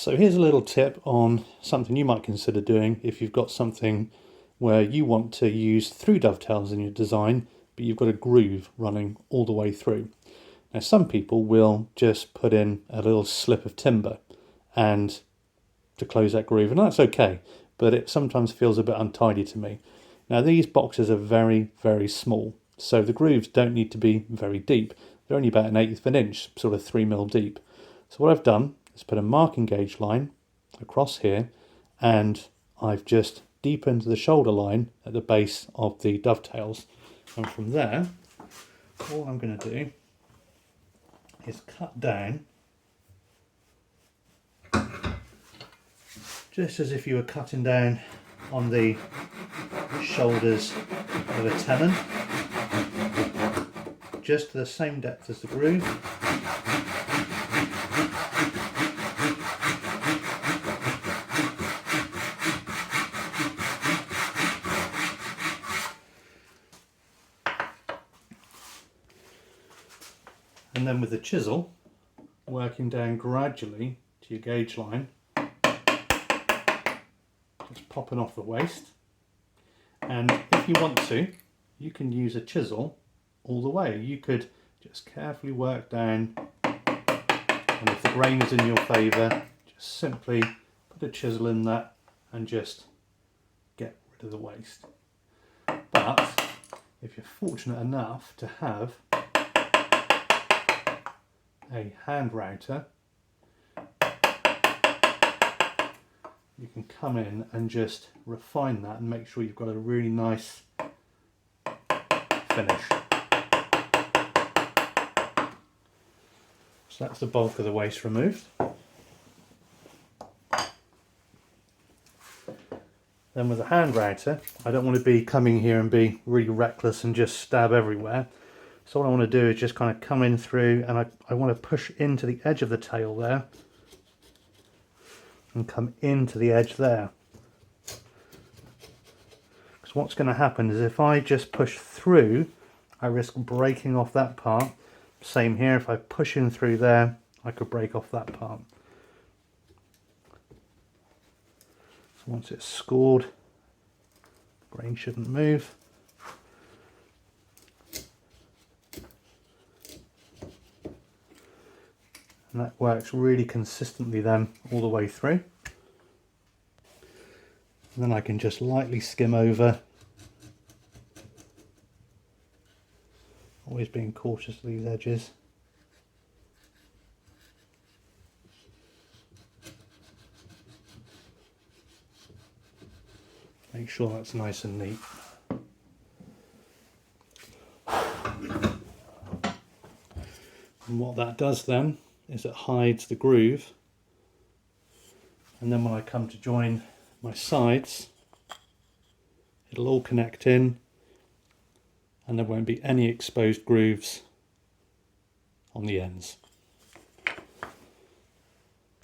So here's a little tip on something you might consider doing if you've got something where you want to use through dovetails in your design, but you've got a groove running all the way through. Now some people will just put in a little slip of timber and to close that groove, and that's okay, but it sometimes feels a bit untidy to me. Now these boxes are very, very small, so the grooves don't need to be very deep. They're only about 1/8 of an inch, sort of 3mm deep. So what I've done is put a marking gauge line across here, and I've just deepened the shoulder line at the base of the dovetails. And from there, all I'm going to do is cut down just as if you were cutting down on the shoulders of a tenon, just to the same depth as the groove. And then with the chisel, working down gradually to your gauge line, just popping off the waste. And if you want to, you can use a chisel all the way. You could just carefully work down, and if the grain is in your favour, just simply put a chisel in that and just get rid of the waste. But if you're fortunate enough to have a hand router, you can come in and just refine that and make sure you've got a really nice finish. So that's the bulk of the waste removed. Then with a hand router, I don't want to be coming here and be really reckless and just stab everywhere. So what I want to do is just kind of come in through, and I want to push into the edge of the tail there and come into the edge there. Because what's going to happen is if I just push through, I risk breaking off that part. Same here, if I push in through there, I could break off that part. So once it's scored, the grain shouldn't move. And that works really consistently then all the way through. And then I can just lightly skim over, always being cautious of these edges. Make sure that's nice and neat. And what that does then is it hides the groove, and then when I come to join my sides, it'll all connect in and there won't be any exposed grooves on the ends.